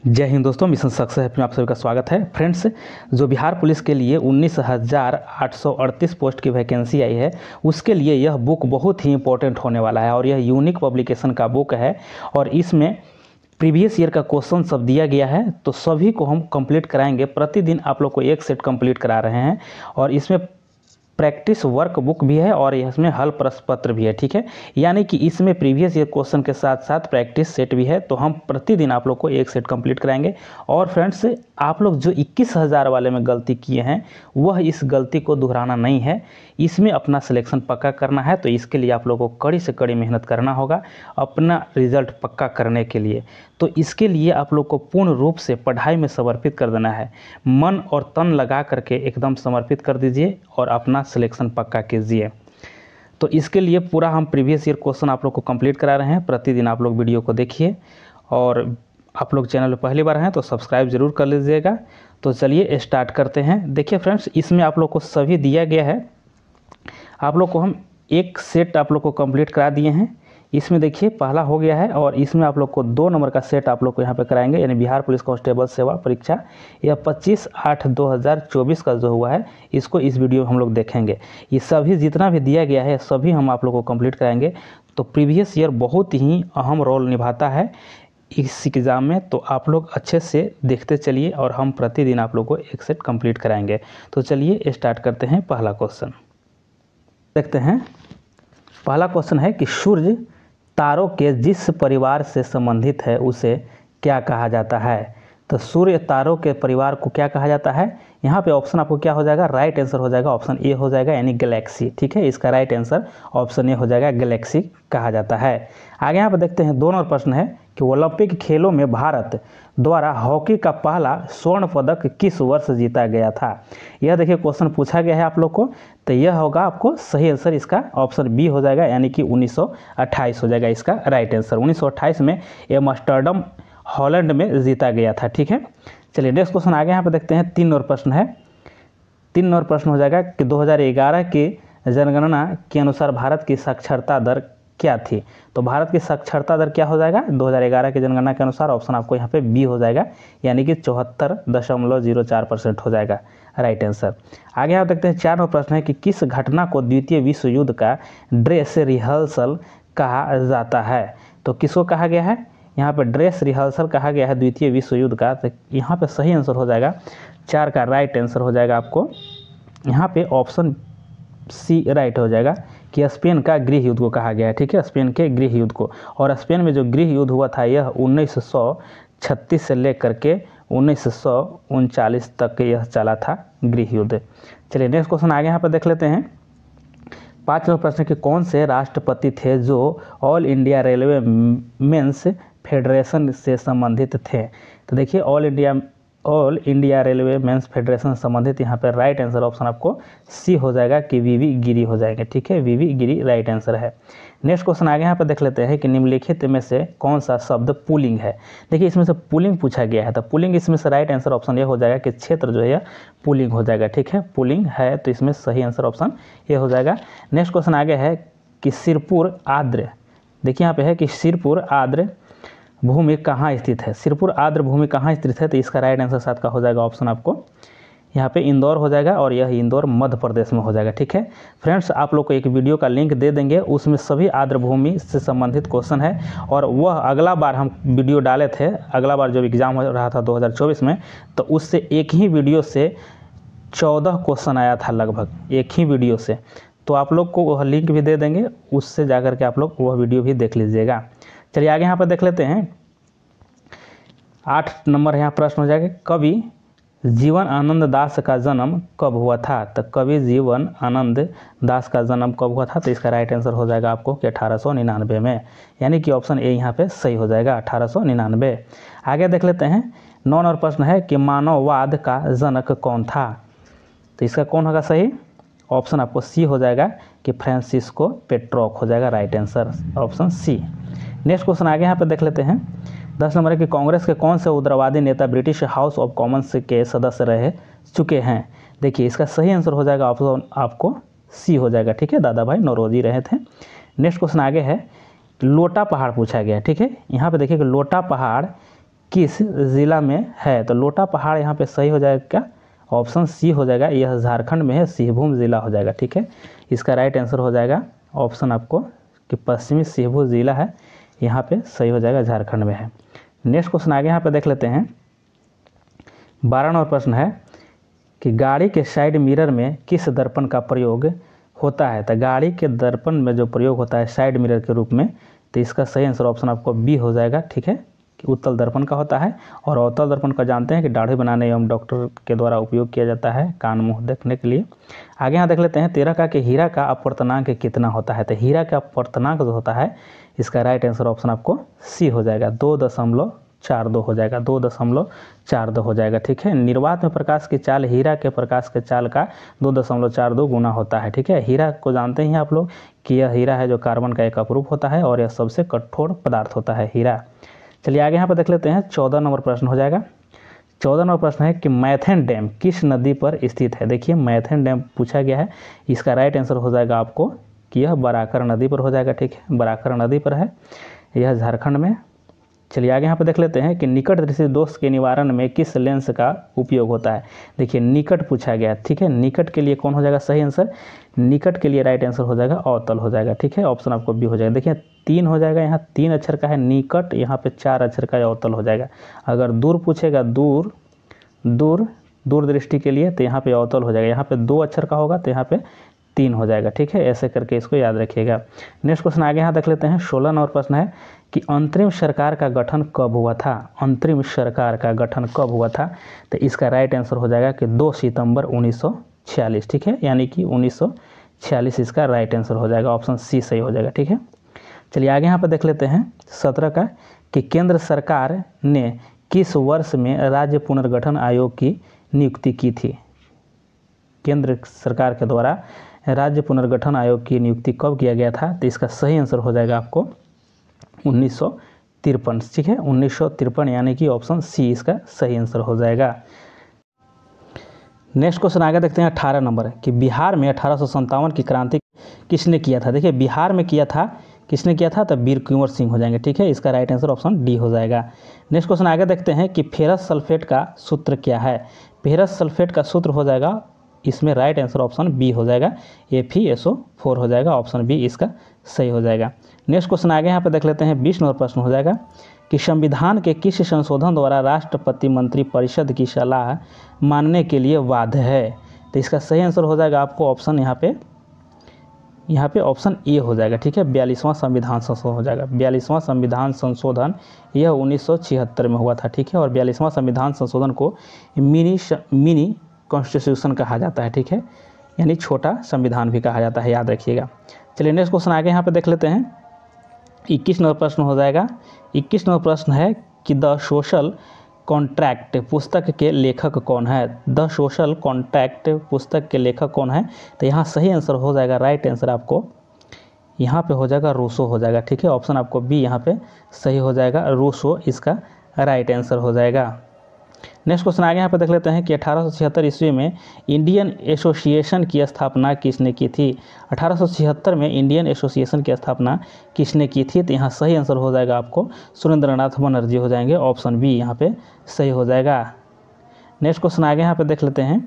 जय हिंद दोस्तों, mission success में आप सभी का स्वागत है। फ्रेंड्स, जो बिहार पुलिस के लिए 19,838 पोस्ट की वैकेंसी आई है, उसके लिए यह बुक बहुत ही इंपॉर्टेंट होने वाला है और यह यूनिक पब्लिकेशन का बुक है और इसमें प्रीवियस ईयर का क्वेश्चन सब दिया गया है, तो सभी को हम कंप्लीट कराएंगे। प्रतिदिन आप लोग को एक सेट कंप्लीट करा रहे हैं और इसमें प्रैक्टिस वर्क बुक भी है और इसमें हल प्रश्न पत्र भी है। ठीक है, यानी कि इसमें प्रीवियस ईयर क्वेश्चन के साथ साथ प्रैक्टिस सेट भी है, तो हम प्रतिदिन आप लोग को एक सेट कंप्लीट कराएंगे। और फ्रेंड्स, आप लोग जो 21,000 वाले में गलती किए हैं, वह इस गलती को दोहराना नहीं है, इसमें अपना सिलेक्शन पक्का करना है। तो इसके लिए आप लोगों को कड़ी से कड़ी मेहनत करना होगा अपना रिजल्ट पक्का करने के लिए। तो इसके लिए आप लोग को पूर्ण रूप से पढ़ाई में समर्पित कर देना है, मन और तन लगा करके एकदम समर्पित कर दीजिए और अपना सिलेक्शन पक्का कीजिए। तो इसके लिए पूरा हम प्रीवियस ईयर क्वेश्चन आप लोग को कंप्लीट करा रहे हैं। प्रतिदिन आप लोग वीडियो को देखिए और आप लोग चैनल पर पहली बार हैं तो सब्सक्राइब जरूर कर लीजिएगा। तो चलिए स्टार्ट करते हैं। देखिए फ्रेंड्स, इसमें आप लोग को सभी दिया गया है। आप लोग को हम एक सेट आप लोग को कंप्लीट करा दिए हैं। इसमें देखिए पहला हो गया है और इसमें आप लोग को 2 नंबर का सेट आप लोग को यहाँ पे कराएंगे, यानी बिहार पुलिस कांस्टेबल सेवा परीक्षा यह 25/8/2024 का जो हुआ है, इसको इस वीडियो में हम लोग देखेंगे। ये सभी जितना भी दिया गया है सभी हम आप लोग को कंप्लीट कराएंगे। तो प्रीवियस ईयर बहुत ही अहम रोल निभाता है इस एग्ज़ाम में, तो आप लोग अच्छे से देखते चलिए और हम प्रतिदिन आप लोग को एक सेट कंप्लीट कराएंगे। तो चलिए स्टार्ट करते हैं। पहला क्वेश्चन देखते हैं। पहला क्वेश्चन है कि सूर्य तारों के जिस परिवार से संबंधित है उसे क्या कहा जाता है। तो सूर्य तारों के परिवार को क्या कहा जाता है। यहाँ पे ऑप्शन आपको क्या हो जाएगा, राइट आंसर हो जाएगा ऑप्शन ए हो जाएगा, यानी गैलेक्सी। ठीक है, इसका राइट आंसर ऑप्शन ए हो जाएगा, गैलेक्सी कहा जाता है। आगे यहाँ पर देखते हैं, 2 नंबर प्रश्न है कि ओलंपिक खेलों में भारत द्वारा हॉकी का पहला स्वर्ण पदक किस वर्ष जीता गया था। यह देखिए क्वेश्चन पूछा गया है आप लोग को, तो यह होगा आपको सही आंसर इसका ऑप्शन बी हो जाएगा, यानी कि 1928 हो जाएगा इसका राइट आंसर। 1928 में एम्स्टर्डम हॉलैंड में जीता गया था। ठीक है, चलिए नेक्स्ट क्वेश्चन आगे यहाँ पे देखते हैं। 3 नंबर प्रश्न है। 3 नंबर प्रश्न हो जाएगा कि 2011 की जनगणना के अनुसार भारत की साक्षरता दर क्या थी। तो भारत की साक्षरता दर क्या हो जाएगा 2011 की जनगणना के अनुसार, ऑप्शन आपको यहाँ पे बी हो जाएगा, यानी कि 74.04% हो जाएगा राइट आंसर। आगे आप देखते हैं 4 नंबर प्रश्न है कि किस घटना को द्वितीय विश्व युद्ध का ड्रेस रिहर्सल कहा जाता है। तो किसको कहा गया है, यहाँ पे ड्रेस रिहर्सल कहा गया है द्वितीय विश्व युद्ध का। तो यहाँ पे सही आंसर हो जाएगा 4 का राइट आंसर हो जाएगा आपको यहाँ पे ऑप्शन सी राइट हो जाएगा कि स्पेन का गृह युद्ध को कहा गया है। ठीक है, स्पेन के गृह युद्ध को, और स्पेन में जो गृह युद्ध हुआ था यह 1936 से लेकर के 1939 तक यह चला था गृह युद्ध। चलिए नेक्स्ट क्वेश्चन आगे यहाँ पर देख लेते हैं। 5 नंबर प्रश्न के कौन से राष्ट्रपति थे जो all India railway men's federation से संबंधित थे। तो देखिए all India railway men's federation से संबंधित, यहाँ पर राइट आंसर ऑप्शन आपको सी हो जाएगा कि वीवी गिरी हो जाएंगे। ठीक है, वीवी गिरी राइट आंसर है। नेक्स्ट क्वेश्चन आगे यहाँ पर देख लेते हैं कि निम्नलिखित में से कौन सा शब्द पुलिंग है। देखिए इसमें से पुलिंग पूछा गया है, तो पुलिंग इसमें से राइट आंसर ऑप्शन ये हो जाएगा कि क्षेत्र जो है पुलिंग हो जाएगा। ठीक है, पुलिंग है, तो इसमें सही आंसर ऑप्शन ये हो जाएगा। नेक्स्ट क्वेश्चन आगे है कि सिरपुर आर्द्र, देखिए यहाँ पे है कि सिरपुर आर्द्र भूमि कहाँ स्थित है। सिरपुर आर्द्र भूमि कहाँ स्थित है, तो इसका राइट आंसर 7 का हो जाएगा ऑप्शन आपको यहाँ पे इंदौर हो जाएगा, और यह इंदौर मध्य प्रदेश में हो जाएगा। ठीक है फ्रेंड्स, आप लोग को एक वीडियो का लिंक दे देंगे, उसमें सभी आर्द्र भूमि से संबंधित क्वेश्चन है, और वह अगला बार हम वीडियो डाले थे, अगला बार जब एग्ज़ाम हो रहा था 2024 में, तो उससे एक ही वीडियो से 14 क्वेश्चन आया था लगभग, एक ही वीडियो से। तो आप लोग को वह लिंक भी दे देंगे, उससे जा कर के आप लोग वह वीडियो भी देख लीजिएगा। चलिए आगे यहाँ पर देख लेते हैं। 8 नंबर यहाँ प्रश्न हो जाएगा, कवि जीवन आनंद दास का जन्म कब हुआ था। तो कवि जीवन आनंद दास का जन्म कब हुआ था, तो इसका राइट आंसर हो जाएगा आपको कि 1899 में, यानी कि ऑप्शन ए यहाँ पे सही हो जाएगा 1899। आगे देख लेते हैं। 9 नंबर प्रश्न है कि मानववाद का जनक कौन था। तो इसका कौन होगा सही, ऑप्शन आपको सी हो जाएगा कि फ्रांसिस्को पेट्रोक हो जाएगा right answer option C. Next question आगे यहाँ पर देख लेते हैं। 10 नंबर है कि कांग्रेस के कौन से उग्रवादी नेता ब्रिटिश हाउस ऑफ कॉमन्स के सदस्य रह चुके हैं। देखिए इसका सही आंसर हो जाएगा ऑप्शन आपको सी हो जाएगा। ठीक है, दादा भाई नौरोजी रहे थे। नेक्स्ट क्वेश्चन आगे है, लोटा पहाड़ पूछा गया है। ठीक है, यहाँ पे देखिए कि लोटा पहाड़ किस ज़िला में है? तो लोटा पहाड़ यहाँ पे सही हो जाएगा क्या? ऑप्शन सी हो जाएगा, यह झारखंड में है, सिंहभूम ज़िला हो जाएगा। ठीक है, इसका राइट आंसर हो जाएगा ऑप्शन आपको कि पश्चिमी सिंहभूम ज़िला है, यहाँ पे सही हो जाएगा, झारखंड में है। नेक्स्ट क्वेश्चन आगे यहाँ पे देख लेते हैं। 12 नंबर प्रश्न है कि गाड़ी के साइड मिरर में किस दर्पण का प्रयोग होता है? तो गाड़ी के दर्पण में जो प्रयोग होता है साइड मिरर के रूप में, तो इसका सही आंसर ऑप्शन आपको बी हो जाएगा। ठीक है, कि उत्तल दर्पण का होता है, और अवतल दर्पण का जानते हैं कि दाढ़ी बनाने एवं डॉक्टर के द्वारा उपयोग किया जाता है कान मुंह देखने के लिए। आगे यहाँ देख लेते हैं 13 का कि हीरा का अपवर्तनांक कितना होता है? तो हीरा का अपवर्तनांक जो होता है, इसका राइट आंसर ऑप्शन आपको सी हो जाएगा, 2.42 हो जाएगा, 2.42 हो जाएगा। ठीक है, निर्वात में प्रकाश की चाल हीरा के प्रकाश के चाल का 2.42 गुना होता है। ठीक है, हीरा को जानते हैं आप लोग कि यह हीरा है जो कार्बन का एक अपरूप होता है, और यह सबसे कठोर पदार्थ होता है हीरा। चलिए आगे यहाँ पर देख लेते हैं। 14 नंबर प्रश्न हो जाएगा। 14 नंबर प्रश्न है कि मैथन डैम किस नदी पर स्थित है? देखिए, मैथन डैम पूछा गया है, इसका राइट आंसर हो जाएगा आपको कि यह बराकर नदी पर हो जाएगा। ठीक है, बराकर नदी पर है, यह झारखंड में। चलिए आगे यहाँ पर देख लेते हैं कि निकट दृष्टि दोष के निवारण में किस लेंस का उपयोग होता है? देखिए, निकट पूछा गया। ठीक है, निकट के लिए कौन हो जाएगा सही आंसर? निकट के लिए राइट आंसर हो जाएगा अवतल हो जाएगा। ठीक है, ऑप्शन आपको बी हो जाएगा। देखिए 3 हो जाएगा, यहाँ 3 अक्षर का है निकट, यहाँ पे 4 अक्षर का अवतल हो जाएगा। अगर दूर पूछेगा, दूर दृष्टि के लिए, तो यहाँ पे अवतल हो जाएगा। यहाँ पे 2 अक्षर का होगा तो यहाँ पे 3 हो जाएगा। ठीक है, ऐसे करके इसको याद रखिएगा। नेक्स्ट क्वेश्चन आगे यहाँ देख लेते हैं। 16 नंबर प्रश्न है कि अंतरिम सरकार का गठन कब हुआ था? अंतरिम सरकार का गठन कब हुआ था? तो इसका राइट आंसर हो जाएगा कि 2 सितंबर 1946। ठीक है, यानी कि 1946 इसका राइट आंसर हो जाएगा, ऑप्शन सी सही हो जाएगा। ठीक है, चलिए आगे यहाँ पर देख लेते हैं 17 का कि केंद्र सरकार ने किस वर्ष में राज्य पुनर्गठन आयोग की नियुक्ति की थी? केंद्र सरकार के द्वारा राज्य पुनर्गठन आयोग की नियुक्ति कब किया गया था? तो इसका सही आंसर हो जाएगा आपको 1953। ठीक है, 1953 यानी कि ऑप्शन सी इसका सही आंसर हो जाएगा। नेक्स्ट क्वेश्चन आगे देखते हैं 18 नंबर कि बिहार में 1857 की क्रांति किसने किया था? देखिए, बिहार में किया था, किसने किया था? तो वीर कुंवर सिंह हो जाएंगे। ठीक है, इसका राइट आंसर ऑप्शन डी हो जाएगा। नेक्स्ट क्वेश्चन आगे देखते हैं कि फेरस सल्फेट का सूत्र क्या है? फेरस सल्फेट का सूत्र हो जाएगा, इसमें राइट आंसर ऑप्शन बी हो जाएगा, FeSO4 हो जाएगा, ऑप्शन बी इसका सही हो जाएगा। नेक्स्ट क्वेश्चन आगे यहाँ पे देख लेते हैं। 20 नंबर प्रश्न हो जाएगा कि संविधान के किस संशोधन द्वारा राष्ट्रपति मंत्रिपरिषद की सलाह मानने के लिए बाध्य है? तो इसका सही आंसर हो जाएगा आपको ऑप्शन यहाँ पे ऑप्शन ए हो जाएगा। ठीक है, 42वां संविधान संशोधन हो जाएगा। 42वां संविधान संशोधन यह 1976 में हुआ था। ठीक है, और 42वां संविधान संशोधन को मिनी कॉन्स्टिट्यूशन कहा जाता है। ठीक है, यानी छोटा संविधान भी कहा जाता है, याद रखिएगा। चलिए नेक्स्ट क्वेश्चन आगे यहाँ पे देख लेते हैं। 21 नंबर प्रश्न हो जाएगा। 21 नंबर प्रश्न है कि द सोशल कॉन्ट्रैक्ट पुस्तक के लेखक कौन है? द सोशल कॉन्ट्रैक्ट पुस्तक के लेखक कौन है? तो यहाँ सही आंसर हो जाएगा, राइट आंसर आपको यहाँ पे हो जाएगा रूसो हो जाएगा। ठीक है, ऑप्शन आपको बी यहाँ पे सही हो जाएगा, रूसो इसका राइट आंसर हो जाएगा। नेक्स्ट क्वेश्चन आगे यहाँ पे देख लेते हैं कि 1876 ईस्वी में इंडियन एसोसिएशन की स्थापना किसने की थी? 1876 में इंडियन एसोसिएशन की स्थापना किसने की थी? तो यहाँ सही आंसर हो जाएगा आपको सुरेंद्रनाथ बनर्जी हो जाएंगे, ऑप्शन बी यहाँ पे सही हो जाएगा। नेक्स्ट क्वेश्चन आगे यहाँ पे देख लेते हैं।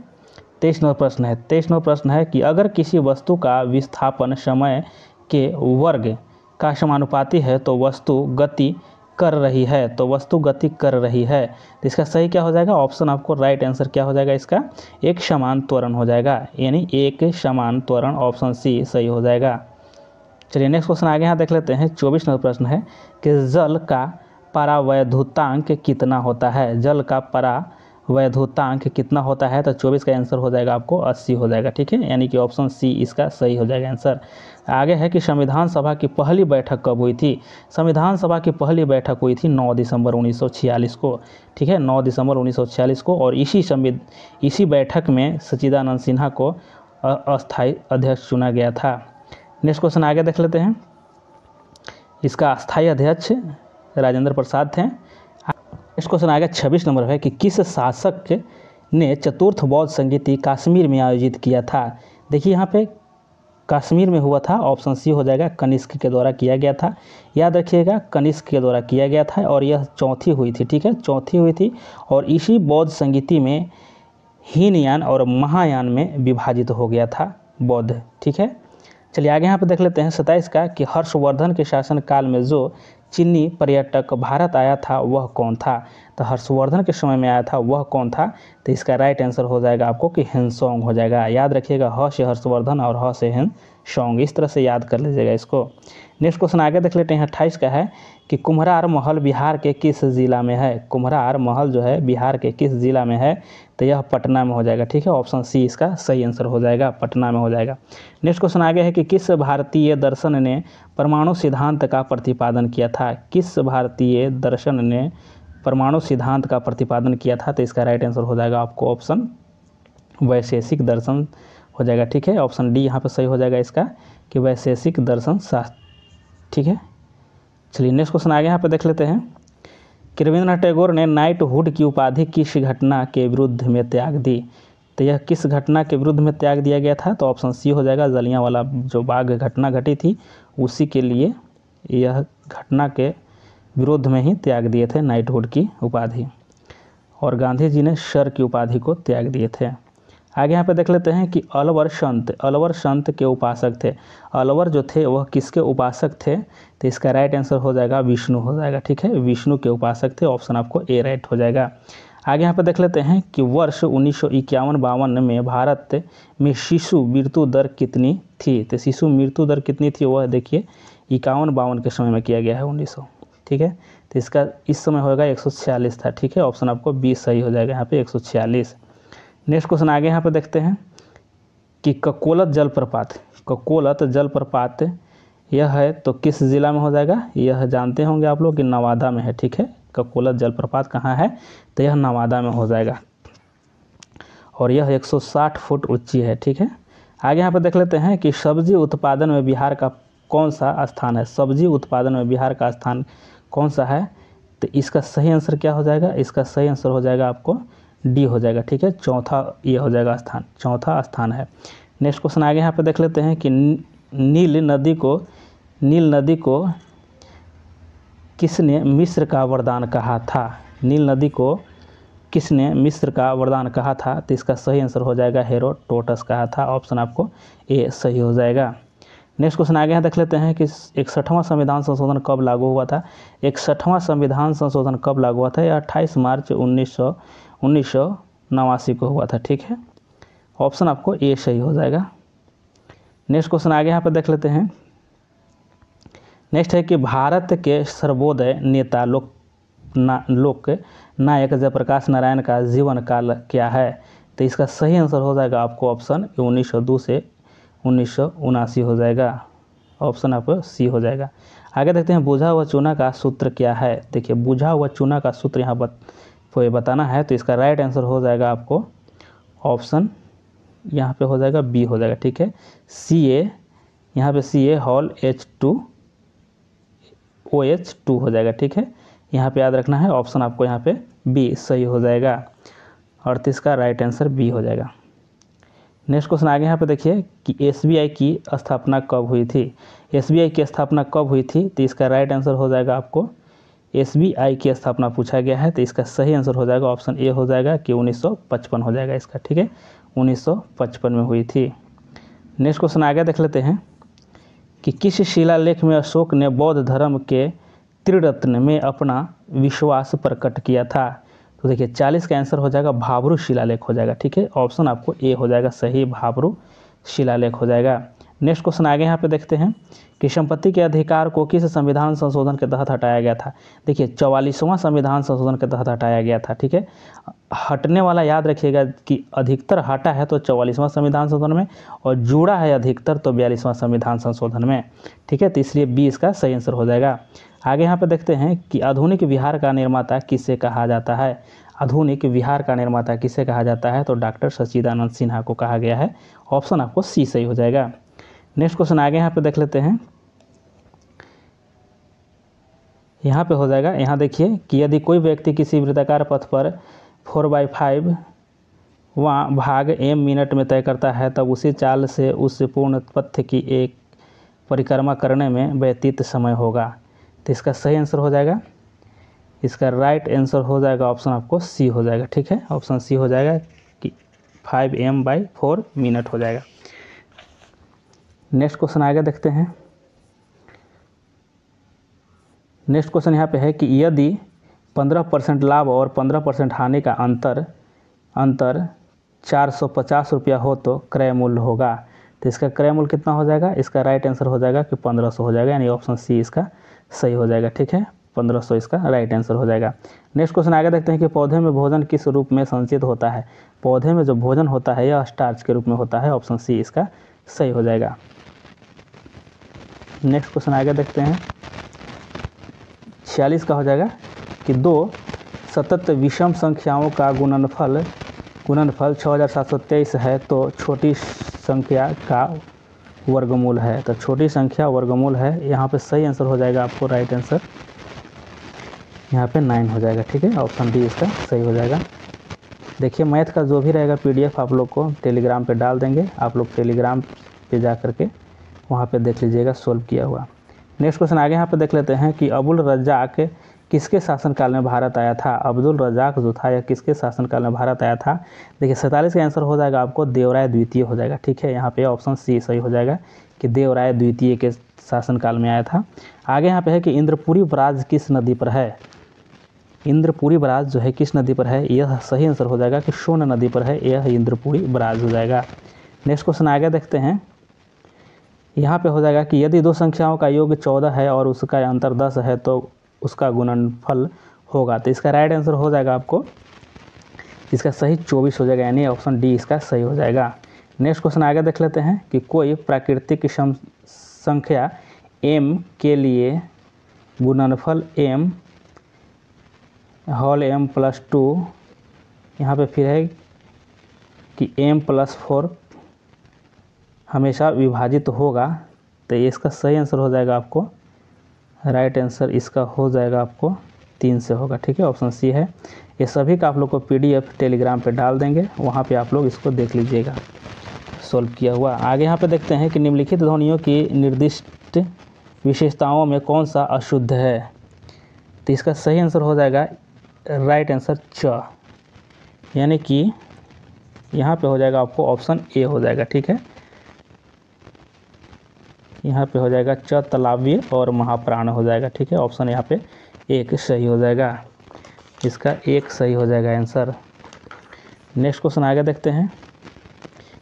23 नंबर प्रश्न है। 23 नंबर प्रश्न है कि अगर किसी वस्तु का विस्थापन समय के वर्ग का समानुपाती है तो वस्तु गति कर रही है, तो वस्तु गति कर रही है। तो इसका सही क्या हो जाएगा? ऑप्शन आपको राइट आंसर क्या हो जाएगा इसका? एक समान त्वरण हो जाएगा, यानी एक समान त्वरण, ऑप्शन सी सही हो जाएगा। चलिए नेक्स्ट क्वेश्चन आगे यहाँ देख लेते हैं। 24 नंबर प्रश्न है कि जल का परावैद्युतांक कितना होता है? जल का परावैद्युतांक कितना होता है? तो 24 का आंसर हो जाएगा आपको 80 हो जाएगा। ठीक है, यानी कि ऑप्शन सी इसका सही हो जाएगा आंसर। आगे है कि संविधान सभा की पहली बैठक कब हुई थी? संविधान सभा की पहली बैठक हुई थी 9 दिसंबर 1946 को। ठीक है, 9 दिसंबर 1946 को, और इसी बैठक में सच्चिदानंद सिन्हा को अस्थायी अध्यक्ष चुना गया था। नेक्स्ट क्वेश्चन आगे देख लेते हैं। इसका अस्थायी अध्यक्ष राजेंद्र प्रसाद थे। नेक्स्ट क्वेश्चन आगे 26 नंबर है कि किस शासक ने चतुर्थ बौद्ध संगीति कश्मीर में आयोजित किया था? देखिए यहाँ पे कश्मीर में हुआ था, ऑप्शन सी हो जाएगा, कनिष्क के द्वारा किया गया था। याद रखिएगा, कनिष्क के द्वारा किया गया था और यह चौथी हुई थी, ठीक है, चौथी हुई थी। और इसी बौद्ध संगीति में हीनयान और महायान में विभाजित हो गया था बौद्ध, ठीक है। चलिए आगे यहाँ पे देख लेते हैं 27 का कि हर्षवर्धन के शासनकाल में जो चीनी पर्यटक भारत आया था वह कौन था। तो हर्षवर्धन के समय में आया था वह कौन था, तो इसका राइट आंसर हो जाएगा आपको कि हिनसोंग हो जाएगा। याद रखिएगा, ह से हर्षवर्धन और ह से हिनसोंग, इस तरह से याद कर लीजिएगा इसको। नेक्स्ट क्वेश्चन आगे देख लेते हैं 28 का है कि कुम्हरार महल बिहार के किस जिला में है। कुम्हरार महल जो है बिहार के किस जिला में है, तो यह पटना में हो जाएगा, ठीक है। ऑप्शन सी इसका सही आंसर हो जाएगा, पटना में हो जाएगा। नेक्स्ट क्वेश्चन आगे है कि किस भारतीय दर्शन ने परमाणु सिद्धांत का प्रतिपादन किया था। किस भारतीय दर्शन ने परमाणु सिद्धांत का प्रतिपादन किया था, तो इसका राइट आंसर हो जाएगा आपको ऑप्शन वैशेषिक दर्शन हो जाएगा, ठीक है। ऑप्शन डी यहाँ पे सही हो जाएगा इसका कि वैशेषिक दर्शन शास्त्र, ठीक है। चलिए नेक्स्ट क्वेश्चन आगे यहाँ पे देख लेते हैं कि रविंद्रनाथ टैगोर ने नाइटहुड की उपाधि किस घटना के विरुद्ध में त्याग दी। तो यह किस घटना के विरुद्ध में त्याग दिया गया था, तो ऑप्शन सी हो जाएगा, जलियांवाला जो बाग घटना घटी थी उसी के लिए यह घटना के विरोध में ही त्याग दिए थे नाइटहुड की उपाधि, और गांधी जी ने सर की उपाधि को त्याग दिए थे। आगे यहाँ पे देख लेते हैं कि अलवर संत के उपासक थे। अलवर जो थे वह किसके उपासक थे, तो इसका राइट आंसर हो जाएगा विष्णु हो जाएगा, ठीक है, विष्णु के उपासक थे। ऑप्शन आपको ए राइट हो जाएगा। आगे यहाँ पे देख लेते हैं कि वर्ष 1951-52 में भारत में शिशु मृत्यु दर कितनी थी। तो शिशु मृत्यु दर कितनी थी वह देखिए 51-52 के समय में किया गया है 1900, ठीक है। तो इसका इस समय होगा 146 था, ठीक है। ऑप्शन आपको बी सही हो जाएगा यहाँ पे 146। नेक्स्ट क्वेश्चन आगे यहाँ पे देखते हैं कि ककोलत जलप्रपात यह है तो किस ज़िला में हो जाएगा। यह जानते होंगे आप लोग कि नवादा में है, ठीक है। ककोलत जलप्रपात कहाँ है, तो यह नवादा में हो जाएगा और यह 160 फुट ऊंची है, ठीक है। आगे यहाँ पे देख लेते हैं कि सब्जी उत्पादन में बिहार का कौन सा स्थान है। सब्जी उत्पादन में बिहार का स्थान कौन सा है, तो इसका सही आंसर क्या हो जाएगा, इसका सही आंसर हो जाएगा आपको डी हो जाएगा, ठीक है। चौथा ये हो जाएगा स्थान, चौथा स्थान है। नेक्स्ट क्वेश्चन आगे यहाँ पे देख लेते हैं कि नील नदी को किसने मिस्र का वरदान कहा था। नील नदी को किसने मिस्र का वरदान कहा था, तो इसका सही आंसर हो जाएगा हेरोडोटस कहा था। ऑप्शन आपको ए सही हो जाएगा। नेक्स्ट क्वेश्चन आगे यहाँ देख लेते हैं कि 61वां संविधान संशोधन कब लागू हुआ था। 61वां संविधान संशोधन कब लागू हुआ था, यह 28 मार्च 1989 को हुआ था, ठीक है। ऑप्शन आपको ए सही हो जाएगा। नेक्स्ट क्वेश्चन आगे यहाँ पर देख लेते हैं। नेक्स्ट है कि भारत के सर्वोदय नेता लोक नायक जयप्रकाश नारायण का जीवन काल क्या है, तो इसका सही आंसर हो जाएगा आपको ऑप्शन 1902 से 1979 हो जाएगा। ऑप्शन आपको सी हो जाएगा। आगे देखते हैं बुझा हुआ चूना का सूत्र क्या है। देखिए बुझा हुआ चूना का सूत्र यहाँ बताना है, तो इसका राइट आंसर हो जाएगा आपको ऑप्शन यहाँ पे हो जाएगा बी हो जाएगा, ठीक है। Ca यहाँ पे Ca होल H2OH2 हो जाएगा, ठीक है। यहाँ पे याद रखना है, ऑप्शन आपको यहाँ पे बी सही हो जाएगा और इसका राइट आंसर बी हो जाएगा। नेक्स्ट क्वेश्चन आगे यहाँ पे देखिए कि SBI की स्थापना कब हुई थी। SBI की स्थापना कब हुई थी, तो इसका राइट आंसर हो जाएगा आपको SBI की स्थापना पूछा गया है, तो इसका सही आंसर हो जाएगा ऑप्शन ए हो जाएगा कि 1955 हो जाएगा इसका, ठीक है। 1955 में हुई थी। नेक्स्ट क्वेश्चन आगे देख लेते हैं कि किस शिलालेख में अशोक ने बौद्ध धर्म के त्रिरत्न में अपना विश्वास प्रकट किया था। तो देखिए 40 का आंसर हो जाएगा भाब्रू शिलालेख हो जाएगा, ठीक है। ऑप्शन आपको ए हो जाएगा सही, भाब्रू शिलालेख हो जाएगा। नेक्स्ट क्वेश्चन आगे यहाँ पे देखते हैं कि संपत्ति के अधिकार को किस संविधान संशोधन के तहत हटाया गया था। देखिए 44वां संविधान संशोधन के तहत हटाया गया था, ठीक है। हटने वाला याद रखिएगा कि अधिकतर हटा है तो 44वां संविधान संशोधन में और जुड़ा है अधिकतर तो 42वां संविधान संशोधन में, ठीक है। तो इसलिए बी इसका सही आंसर हो जाएगा। आगे यहाँ पे देखते हैं कि आधुनिक विहार का निर्माता किसे कहा जाता है। आधुनिक विहार का निर्माता किसे कहा जाता है, तो डॉक्टर सच्चिदानंद सिन्हा को कहा गया है। ऑप्शन आपको सी सही हो जाएगा। नेक्स्ट क्वेश्चन आगे यहाँ पे देख लेते हैं। यहाँ पे हो जाएगा, यहाँ देखिए कि यदि कोई व्यक्ति किसी वृत्ताकार पथ पर 4/5 वहाँ भाग m मिनट में तय करता है, तब उसी चाल से उस पूर्ण पथ की एक परिक्रमा करने में व्यतीत समय होगा। तो इसका सही आंसर हो जाएगा, इसका राइट आंसर हो जाएगा ऑप्शन आपको सी हो जाएगा। ठीक है, ऑप्शन सी हो जाएगा कि 5m/4 मिनट हो जाएगा। नेक्स्ट क्वेश्चन आगे देखते हैं। नेक्स्ट क्वेश्चन यहाँ पे है कि यदि 15% लाभ और 15% हानि का अंतर 450 रुपया हो तो क्रय मूल्य होगा। तो इसका क्रय मूल्य कितना हो जाएगा? इसका राइट आंसर हो जाएगा कि 1500 हो जाएगा, यानी ऑप्शन सी इसका सही हो जाएगा। ठीक है, 1500 इसका राइट आंसर हो जाएगा। नेक्स्ट क्वेश्चन आगे देखते हैं कि पौधे में भोजन किस रूप में संचित होता है। पौधे में जो भोजन होता है यह स्टार्च के रूप में होता है, ऑप्शन सी इसका सही हो जाएगा। नेक्स्ट क्वेश्चन आगे देखते हैं। 46 का हो जाएगा कि दो सतत विषम संख्याओं का गुणनफल 6723 है तो छोटी संख्या का वर्गमूल है। तो छोटी संख्या वर्गमूल है, यहाँ पे सही आंसर हो जाएगा आपको राइट आंसर यहाँ पे 9 हो जाएगा। ठीक है, ऑप्शन डी इसका सही हो जाएगा। देखिए मैथ का जो भी रहेगा PDF आप लोग को टेलीग्राम पे डाल देंगे, आप लोग टेलीग्राम पे जा करके वहाँ पे देख लीजिएगा सोल्व किया हुआ। नेक्स्ट क्वेश्चन आगे यहाँ पे देख लेते हैं कि अब्दुल रज़ाक किसके शासनकाल में भारत आया था। अब्दुल रज़ाक जो था यह किसके शासनकाल में भारत आया था। देखिए 47 का आंसर हो जाएगा आपको देवराय द्वितीय हो जाएगा। ठीक है, यहाँ पे ऑप्शन सी सही हो जाएगा कि देवराय द्वितीय के शासनकाल में आया था। आगे यहाँ पे है कि इंद्रपुरी बराज किस नदी पर है। इंद्रपुरी बराज जो है किस नदी पर है, यह सही आंसर हो जाएगा कि सोन नदी पर है, यह इंद्रपुरी बराज हो जाएगा। नेक्स्ट क्वेश्चन आगे देखते हैं। यहाँ पे हो जाएगा कि यदि दो संख्याओं का योग 14 है और उसका अंतर 10 है तो उसका गुणनफल होगा। तो इसका राइट आंसर हो जाएगा आपको, इसका सही 24 हो जाएगा, यानी ऑप्शन डी इसका सही हो जाएगा। नेक्स्ट क्वेश्चन आगे देख लेते हैं कि कोई प्राकृतिक संख्या m के लिए गुणनफल m होल m+2, यहाँ पे फिर है कि m+4 हमेशा विभाजित होगा। तो इसका सही आंसर हो जाएगा आपको, राइट आंसर इसका हो जाएगा आपको 3 से होगा। ठीक है, ऑप्शन सी है। ये सभी का आप लोग को PDF टेलीग्राम पे डाल देंगे, वहाँ पे आप लोग इसको देख लीजिएगा सोल्व किया हुआ। आगे यहाँ पे देखते हैं कि निम्नलिखित ध्वनियों की निर्दिष्ट विशेषताओं में कौन सा अशुद्ध है। तो इसका सही आंसर हो जाएगा राइट आंसर च, यानी कि यहाँ पे हो जाएगा आपको ऑप्शन ए हो जाएगा। ठीक है, यहाँ पे हो जाएगा च तालव्य और महाप्राण हो जाएगा। ठीक है, ऑप्शन यहाँ पे एक सही हो जाएगा, इसका एक सही हो जाएगा आंसर। नेक्स्ट क्वेश्चन आगे देखते हैं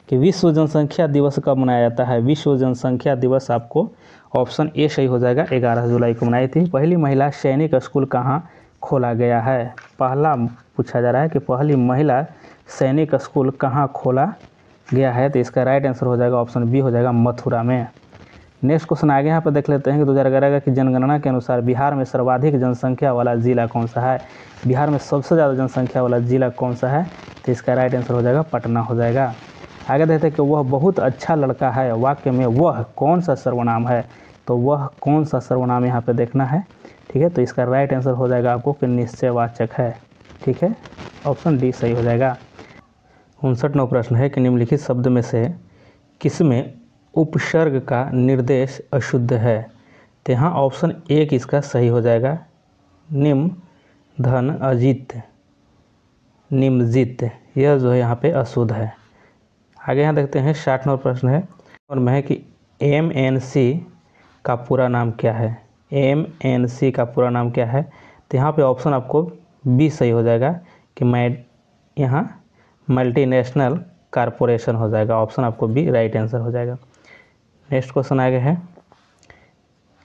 कि विश्व जनसंख्या दिवस कब मनाया जाता है। विश्व जनसंख्या दिवस आपको ऑप्शन ए सही हो जाएगा, 11 जुलाई को मनाई थी। पहली महिला सैनिक स्कूल कहाँ खोला गया है। पहला पूछा जा रहा है कि पहली महिला सैनिक स्कूल कहाँ खोला गया है। तो इसका राइट आंसर हो जाएगा ऑप्शन बी हो जाएगा, मथुरा में। नेक्स्ट क्वेश्चन आगे यहाँ पर देख लेते हैं कि 2011 की जनगणना के अनुसार बिहार में सर्वाधिक जनसंख्या वाला जिला कौन सा है। बिहार में सबसे ज़्यादा जनसंख्या वाला जिला कौन सा है। तो इसका राइट आंसर हो जाएगा पटना हो जाएगा। आगे देखते हैं कि वह बहुत अच्छा लड़का है वाक्य में वह कौन सा सर्वनाम है। तो वह कौन सा सर्वनाम यहाँ पे देखना है। ठीक है, तो इसका राइट आंसर हो जाएगा आपको कि निश्चयवाचक है। ठीक है, ऑप्शन डी सही हो जाएगा। 59वां प्रश्न है कि निम्नलिखित शब्द में से किसमें उपसर्ग का निर्देश अशुद्ध है। तो यहाँ ऑप्शन एक इसका सही हो जाएगा, निम धन अजित निम्जित, यह जो है यहाँ पे अशुद्ध है। आगे यहाँ देखते हैं 60वां प्रश्न है और में है कि MNC का पूरा नाम क्या है। MNC का पूरा नाम क्या है। तो यहाँ पे ऑप्शन आपको बी सही हो जाएगा कि मैं यहाँ मल्टीनेशनल कारपोरेशन हो जाएगा, ऑप्शन आपको बी राइट आंसर हो जाएगा। नेक्स्ट क्वेश्चन आगे है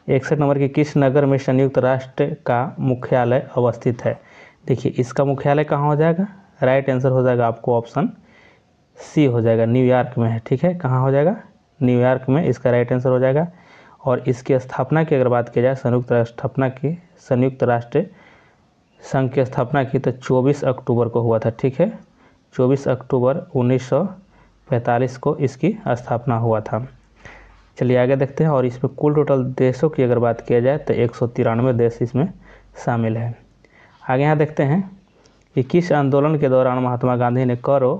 61 नंबर की किस नगर में संयुक्त राष्ट्र का मुख्यालय अवस्थित है। देखिए इसका मुख्यालय कहाँ हो जाएगा, राइट आंसर हो जाएगा आपको ऑप्शन सी हो जाएगा, न्यूयॉर्क में है। ठीक है, कहाँ हो जाएगा, न्यूयॉर्क में, इसका राइट आंसर हो जाएगा। और इसकी स्थापना की अगर बात की जाए संयुक्त राष्ट्र संघ की स्थापना की तो 24 अक्टूबर को हुआ था। ठीक है, 24 अक्टूबर 1945 को इसकी स्थापना हुआ था। चलिए आगे देखते हैं। और इसमें कुल टोटल देशों की अगर बात किया जाए तो 193 देश इसमें शामिल है। आगे यहाँ देखते हैं कि किस आंदोलन के दौरान महात्मा गांधी ने करों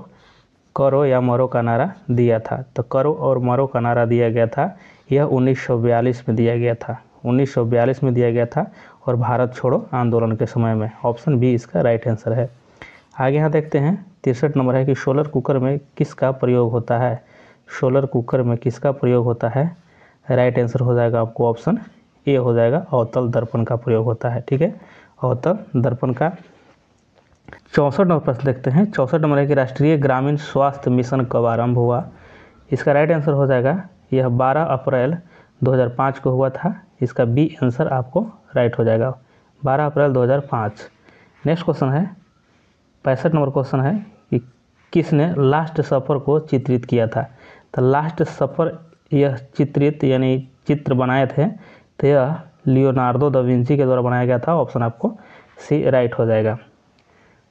करो या मरो का नारा दिया था? तो करो और मरो का नारा दिया गया था, यह 1942 में दिया गया था। 1942 में दिया गया था और भारत छोड़ो आंदोलन के समय में। ऑप्शन बी इसका राइट आंसर है। आगे यहाँ देखते हैं 63 नंबर है कि सोलर कुकर में किसका प्रयोग होता है? सोलर कुकर में किसका प्रयोग होता है? राइट आंसर हो जाएगा आपको ऑप्शन ए हो जाएगा, अवतल दर्पण का प्रयोग होता है। ठीक है, अवतल दर्पण का। 64 नंबर प्रश्न देखते हैं। 64 नंबर है कि राष्ट्रीय ग्रामीण स्वास्थ्य मिशन कब आरंभ हुआ? इसका राइट आंसर हो जाएगा, यह 12 अप्रैल 2005 को हुआ था। इसका बी आंसर आपको राइट हो जाएगा, 12 अप्रैल 2005। नेक्स्ट क्वेश्चन है 65 नंबर क्वेश्चन है कि किसने लास्ट सफ़र को चित्रित किया था? तो लास्ट सफ़र यह चित्रित यानी चित्र बनाए थे तो यह लियोनार्डो दा विंची के द्वारा बनाया गया था। ऑप्शन आपको सी राइट हो जाएगा।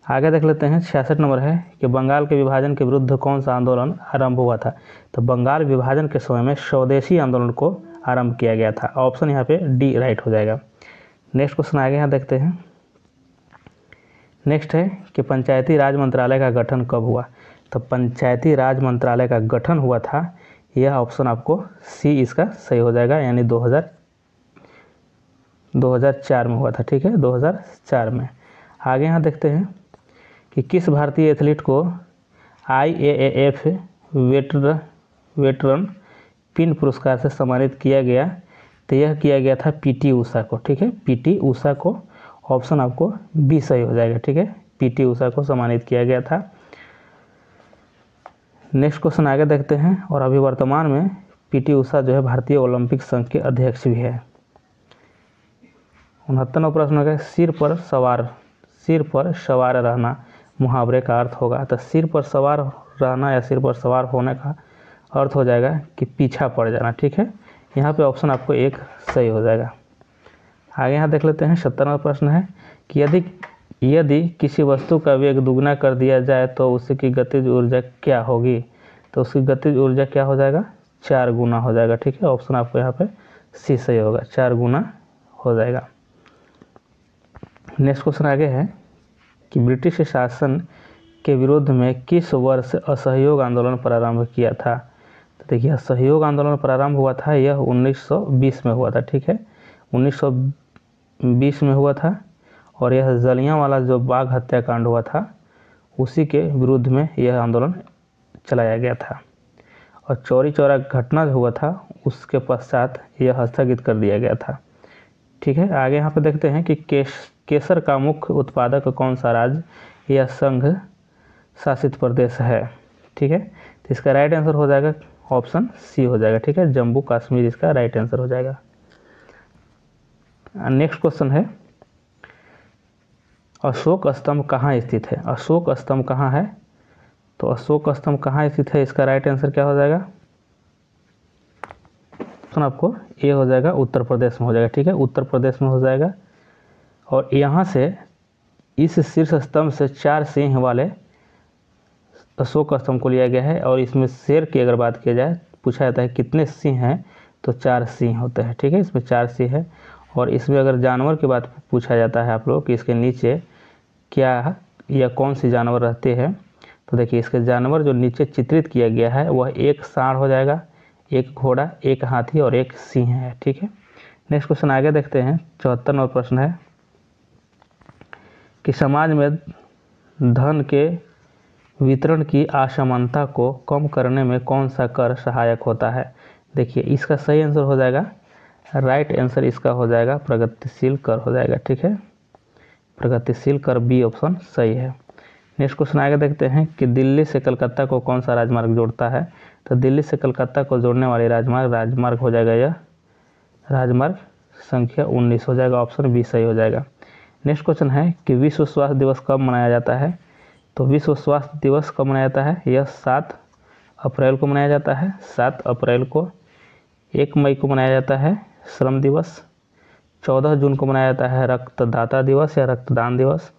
आगे देख लेते हैं 66 नंबर है कि बंगाल के विभाजन के विरुद्ध कौन सा आंदोलन आरंभ हुआ था? तो बंगाल विभाजन के समय में स्वदेशी आंदोलन को आरंभ किया गया था। ऑप्शन यहाँ पे डी राइट हो जाएगा। नेक्स्ट क्वेश्चन आगे यहाँ देखते हैं। नेक्स्ट है कि पंचायती राज मंत्रालय का गठन कब हुआ? तो पंचायती राज मंत्रालय का गठन हुआ था, यह ऑप्शन आपको सी इसका सही हो जाएगा, यानी 2004 में हुआ था। ठीक है, 2004 में। आगे यहाँ देखते हैं कि किस भारतीय एथलीट को IAAF वेटरन पिन पुरस्कार से सम्मानित किया गया? तो यह किया गया था PT ऊषा को। ठीक है, PT ऊषा को। ऑप्शन आपको बी सही हो जाएगा। ठीक है, PT ऊषा को सम्मानित किया गया था। नेक्स्ट क्वेश्चन आगे देखते हैं। और अभी वर्तमान में PT ऊषा जो है भारतीय ओलंपिक संघ के अध्यक्ष भी है। 69 नंबर प्रश्न है सिर पर सवार रहना मुहावरे का अर्थ होगा? तो सिर पर सवार रहना या सिर पर सवार होने का अर्थ हो जाएगा कि पीछा पड़ जाना। ठीक है, यहाँ पे ऑप्शन आपको एक सही हो जाएगा। आगे यहाँ देख लेते हैं 70 नंबर प्रश्न है कि यदि किसी वस्तु का वेग दुगना कर दिया जाए तो उसकी गतिज ऊर्जा क्या होगी? तो उसकी गतिज ऊर्जा क्या हो जाएगा? 4 गुना हो जाएगा। ठीक है, ऑप्शन आपको यहाँ पे सी सही होगा, 4 गुना हो जाएगा। नेक्स्ट क्वेश्चन आगे है कि ब्रिटिश शासन के विरोध में किस वर्ष असहयोग आंदोलन प्रारंभ किया था? तो देखिए, असहयोग आंदोलन प्रारंभ हुआ था, यह 1920 में हुआ था। ठीक है, 1920 में हुआ था और यह जलियांवाला जो बाग हत्याकांड हुआ था उसी के विरुद्ध में यह आंदोलन चलाया गया था। और चौरी चौरा घटना जो हुआ था उसके पश्चात यह स्थगित कर दिया गया था। ठीक है, आगे यहाँ पे देखते हैं कि केसर का मुख्य उत्पादक कौन सा राज्य या संघ शासित प्रदेश है? ठीक है, तो इसका राइट आंसर हो जाएगा ऑप्शन सी हो जाएगा। ठीक है, जम्मू कश्मीर इसका राइट आंसर हो जाएगा। नेक्स्ट क्वेश्चन है अशोक स्तंभ कहाँ स्थित है? अशोक स्तंभ कहाँ है? तो अशोक स्तंभ कहाँ स्थित है, इसका राइट आंसर क्या हो जाएगा? ऑप्शन आपको ए हो जाएगा, उत्तर प्रदेश में हो जाएगा। ठीक है, उत्तर प्रदेश में हो जाएगा। और यहाँ से इस शीर्ष स्तंभ से 4 सिंह वाले अशोक स्तंभ को लिया गया है। और इसमें शेर की अगर बात किया जाए, पूछा जाता है कितने सिंह हैं, तो 4 सिंह होते हैं। ठीक है, इसमें 4 सिंह है। और इसमें अगर जानवर की बात पूछा जाता है आप लोग कि इसके नीचे क्या या कौन सी जानवर रहते हैं, तो देखिए इसके जानवर जो नीचे चित्रित किया गया है वह एक सांड हो जाएगा, एक घोड़ा, एक हाथी और एक सिंह है। ठीक है, नेक्स्ट क्वेश्चन आगे देखते हैं। 74 नंबर प्रश्न है कि समाज में धन के वितरण की असमानता को कम करने में कौन सा कर सहायक होता है? देखिए, इसका सही आंसर हो जाएगा, राइट आंसर इसका हो जाएगा प्रगतिशील कर हो जाएगा। ठीक है, प्रगतिशील कर, बी ऑप्शन सही है। नेक्स्ट क्वेश्चन आगे देखते हैं कि दिल्ली से कलकत्ता को कौन सा राजमार्ग जोड़ता है? तो दिल्ली से कलकत्ता को जोड़ने वाली राजमार्ग हो जाएगा यह राजमार्ग संख्या 19 हो जाएगा। ऑप्शन बी सही हो जाएगा। नेक्स्ट क्वेश्चन है कि विश्व स्वास्थ्य दिवस कब मनाया जाता है? तो विश्व स्वास्थ्य दिवस कब मनाया जाता है? यह 7 अप्रैल को मनाया जाता है। 7 अप्रैल को। 1 मई को मनाया जाता है श्रम दिवस। 14 जून को मनाया जाता है रक्तदाता दिवस या रक्तदान दिवस।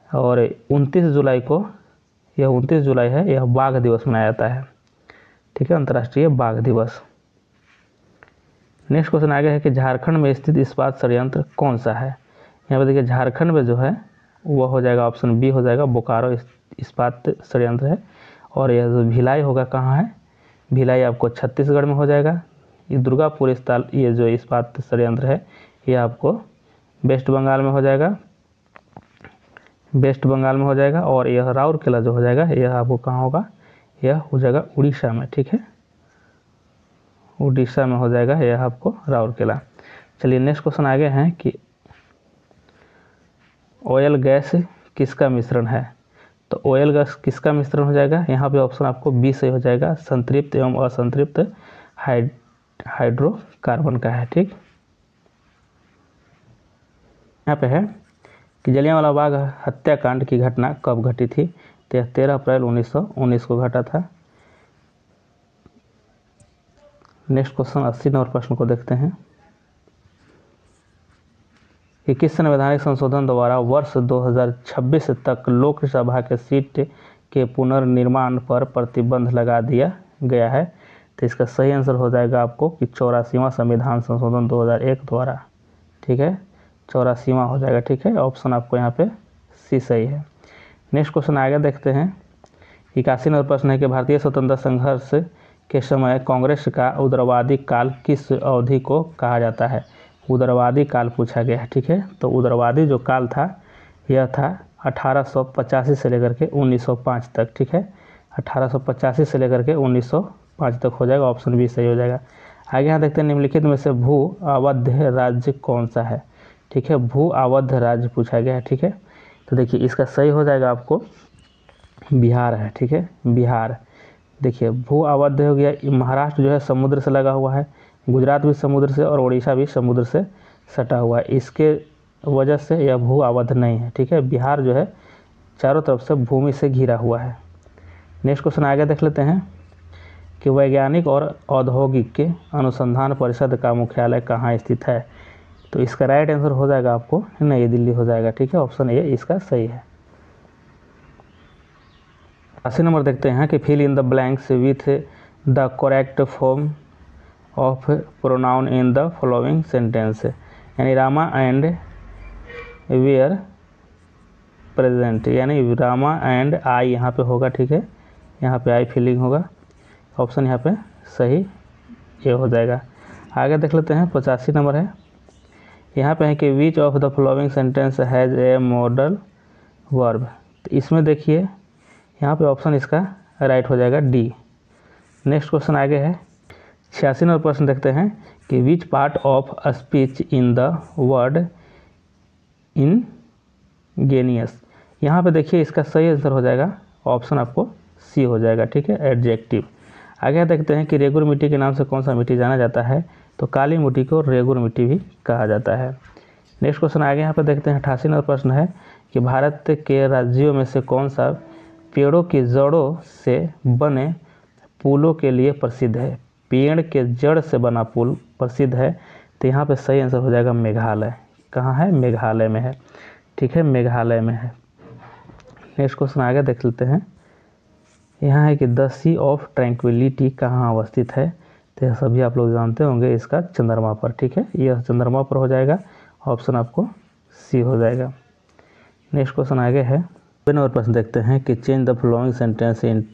और 29 जुलाई को, यह 29 जुलाई है, यह बाघ दिवस मनाया जाता है। ठीक है, अंतर्राष्ट्रीय बाघ दिवस। नेक्स्ट क्वेश्चन आगे है कि झारखंड में स्थित इस्पात संयंत्र कौन सा है? यहाँ पर देखिए, झारखंड में जो है वह हो जाएगा ऑप्शन बी हो जाएगा, बोकारो इस्पात संयंत्र है। और यह जो भिलाई होगा कहाँ है, भिलाई आपको छत्तीसगढ़ में हो जाएगा। ये दुर्गापुर स्थल, ये जो इस्पात संयंत्र है ये आपको वेस्ट बंगाल में हो जाएगा, वेस्ट बंगाल में हो जाएगा। और यह राउरकेला जो हो जाएगा यह आपको कहाँ होगा, यह हो जाएगा उड़ीसा में, ठीक है, उड़ीसा में हो जाएगा यह आपको राउरकेला। चलिए नेक्स्ट क्वेश्चन आगे हैं कि ऑयल गैस किसका मिश्रण है। तो ऑयल गैस किसका मिश्रण हो जाएगा, यहाँ पे ऑप्शन आपको बी से हो जाएगा, संतृप्त एवं असंतृप्त हाइड्रोकार्बन का है, ठीक। यहाँ पे है कि जलियांवाला बाग हत्याकांड की घटना कब घटी थी। तो 13 अप्रैल 1919 को घटा था। नेक्स्ट क्वेश्चन 80 नंबर प्रश्न को देखते हैं कि किस संवैधानिक संशोधन द्वारा वर्ष 2026 तक लोकसभा के सीट के पुनर्निर्माण पर प्रतिबंध लगा दिया गया है। तो इसका सही आंसर हो जाएगा आपको कि 84वां संविधान संशोधन 2001 द्वारा, ठीक है, 84वां हो जाएगा, ठीक है। ऑप्शन आपको यहाँ पे सी सही है। नेक्स्ट क्वेश्चन आगे देखते हैं। 81 नंबर प्रश्न है कि भारतीय स्वतंत्रता संघर्ष के समय कांग्रेस का उदारवादी काल किस अवधि को कहा जाता है। उदारवादी काल पूछा गया है, ठीक है। तो उदारवादी जो काल था यह था 1885 से लेकर के 1905 तक, ठीक है, 1885 से लेकर के 1905 तक हो जाएगा। ऑप्शन बी सही हो जाएगा। आगे यहाँ देखते हैं निम्नलिखित में से भू अवध राज्य कौन सा है, ठीक है, भू अवध राज्य पूछा गया है, ठीक है। तो देखिए इसका सही हो जाएगा आपको बिहार है, ठीक है, बिहार। देखिए भू अवध हो गया, महाराष्ट्र जो है समुद्र से लगा हुआ है, गुजरात भी समुद्र से और उड़ीसा भी समुद्र से सटा हुआ है, इसके वजह से यह भू अवध नहीं है, ठीक है। बिहार जो है चारों तरफ से भूमि से घिरा हुआ है। नेक्स्ट क्वेश्चन आगे देख लेते हैं कि वैज्ञानिक और औद्योगिक के अनुसंधान परिषद का मुख्यालय कहाँ स्थित है। तो इसका राइट आंसर हो जाएगा आपको नई दिल्ली हो जाएगा, ठीक है, ऑप्शन ए इसका सही है। 80 नंबर देखते हैं कि fill in the blanks with the correct form of pronoun in the following sentence. यानी रामा एंड वेयर प्रेजेंट, यानी रामा एंड आई यहाँ पे होगा, ठीक है, यहाँ पे आई फीलिंग होगा। ऑप्शन यहाँ पे सही ये हो जाएगा। आगे देख लेते हैं 85 नंबर है, यहाँ पे है कि which of the following sentence has a modal verb. तो इसमें देखिए यहाँ पे ऑप्शन इसका राइट हो जाएगा डी। नेक्स्ट क्वेश्चन आगे है 86 नंबर प्रश्न देखते हैं कि which part of speech in the word ingenious. यहाँ पे देखिए इसका सही आंसर हो जाएगा, ऑप्शन आपको सी हो जाएगा, ठीक है, एडजेक्टिव। आगे देखते हैं कि रेगुर मिट्टी के नाम से कौन सा मिट्टी जाना जाता है। तो काली मिट्टी को रेगुर मिट्टी भी कहा जाता है। नेक्स्ट क्वेश्चन आगे यहाँ पे देखते हैं 88 नंबर प्रश्न है कि भारत के राज्यों में से कौन सा पेड़ों की जड़ों से बने पुलों के लिए प्रसिद्ध है। पेड़ के जड़ से बना पुल प्रसिद्ध है। तो यहाँ पे सही आंसर हो जाएगा मेघालय। कहाँ है, मेघालय में है, ठीक है, मेघालय में है। नेक्स्ट क्वेश्चन आगे देख लेते हैं। यहाँ है कि द सी ऑफ ट्रैंक्विलिटी कहाँ अवस्थित है। तो यह सभी आप लोग जानते होंगे, इसका चंद्रमा पर, ठीक है, यह चंद्रमा पर हो जाएगा। ऑप्शन आपको सी हो जाएगा। नेक्स्ट क्वेश्चन आगे है 2 नंबर प्रश्न देखते हैं कि change the following sentence in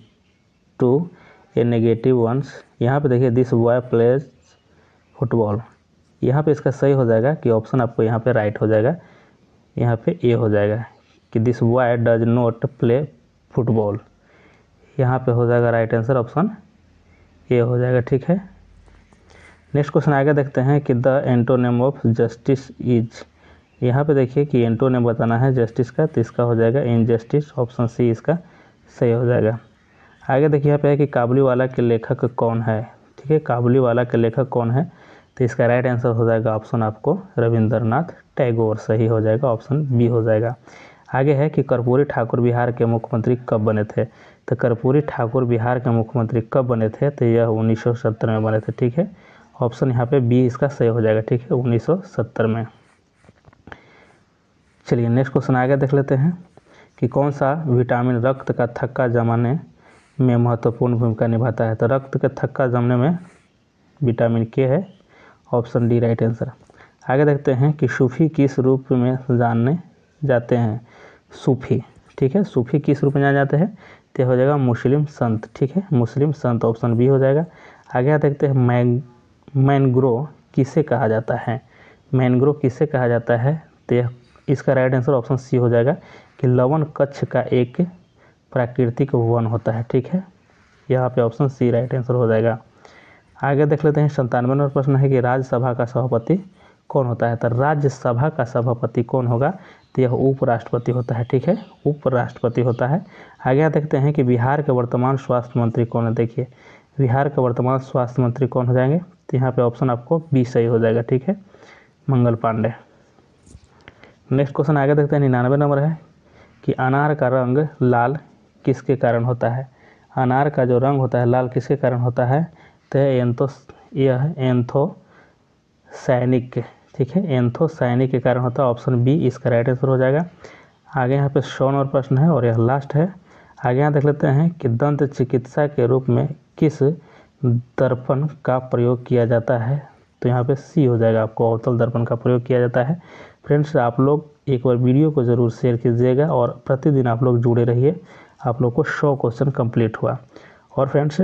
to a negative ones. यहाँ पे देखिए दिस बॉय प्लेज फुटबॉल। यहाँ पे इसका सही हो जाएगा कि ऑप्शन आपको यहाँ पे राइट हो जाएगा, यहाँ पे ए हो जाएगा कि this boy does not play football. यहाँ पे हो जाएगा राइट आंसर, ऑप्शन ए हो जाएगा, ठीक है। नेक्स्ट क्वेश्चन आगे देखते हैं कि the antonym of justice is. यहाँ पे देखिए कि एंटोनिम बताना है जस्टिस का, तो इसका हो जाएगा इनजस्टिस। ऑप्शन सी इसका सही हो जाएगा। आगे देखिए यहाँ पे है कि काबुलीवाला के लेखक कौन है, ठीक है, काबुलीवाला के लेखक कौन है। तो इसका राइट आंसर हो जाएगा ऑप्शन आपको रविंद्रनाथ टैगोर, सही हो जाएगा, ऑप्शन बी हो जाएगा। आगे है कि कर्पूरी ठाकुर बिहार के मुख्यमंत्री कब बने थे। तो कर्पूरी ठाकुर बिहार के मुख्यमंत्री कब बने थे। तो यह 1970 में बने थे, ठीक है, ऑप्शन यहाँ पे बी इसका सही हो जाएगा, ठीक है, 1970 में। चलिए नेक्स्ट क्वेश्चन आगे देख लेते हैं कि कौन सा विटामिन रक्त का थक्का जमाने में महत्वपूर्ण भूमिका निभाता है। तो रक्त के थक्का जमने में विटामिन के है, ऑप्शन डी राइट आंसर। आगे देखते हैं कि सूफी किस रूप में जाने जाते हैं। सूफी, ठीक है। सूफी किस रूप में जाने जाते हैं, तो हो जाएगा मुस्लिम संत, ठीक है, मुस्लिम संत, ऑप्शन बी हो जाएगा। आगे देखते हैं मैनग्रोव किसे कहा जाता है, मैनग्रोव किसे कहा जाता है, तो इसका राइट आंसर ऑप्शन सी हो जाएगा कि लवण कच्छ का एक प्राकृतिक वन होता है, ठीक है, यहाँ पे ऑप्शन सी राइट आंसर हो जाएगा। आगे देख लेते हैं 97 नंबर प्रश्न है कि राज्यसभा का सभापति कौन होता है, तो राज्यसभा का सभापति कौन होगा, तो यह उपराष्ट्रपति होता है, ठीक है, उपराष्ट्रपति होता है। आगे देखते हैं कि बिहार के वर्तमान स्वास्थ्य मंत्री कौन है, देखिए बिहार के वर्तमान स्वास्थ्य मंत्री कौन हो जाएंगे, तो यहाँ पे ऑप्शन आपको बी सही हो जाएगा, ठीक है, मंगल पांडे। नेक्स्ट क्वेश्चन आगे देखते हैं 99 नंबर है कि अनार का रंग लाल किसके कारण होता है, अनार का जो रंग होता है लाल किसके कारण होता है, तो यह एंथोसायनिक, ठीक है, एंथोसायनिक के कारण होता है, ऑप्शन बी इसका राइट आंसर हो जाएगा। आगे यहाँ पे 100 नंबर प्रश्न है और यह लास्ट है। आगे यहाँ देख लेते हैं कि दंत चिकित्सा के रूप में किस दर्पण का प्रयोग किया जाता है, तो यहाँ पे सी हो जाएगा, आपको अवतल दर्पण का प्रयोग किया जाता है। फ्रेंड्स आप लोग एक बार वीडियो को ज़रूर शेयर कीजिएगा और प्रतिदिन आप लोग जुड़े रहिए, आप लोग को 100 क्वेश्चन कंप्लीट हुआ। और फ्रेंड्स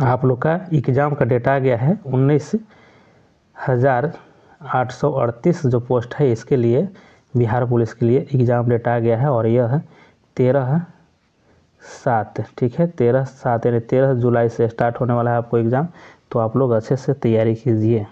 आप लोग का एग्ज़ाम का डेटा आ गया है 19,838 जो पोस्ट है इसके लिए बिहार पुलिस के लिए एग्ज़ाम डेटा आ गया है और यह 13/7, ठीक है, 13/7 यानी 13 जुलाई से स्टार्ट होने वाला है आपको एग्ज़ाम, तो आप लोग अच्छे से तैयारी कीजिए।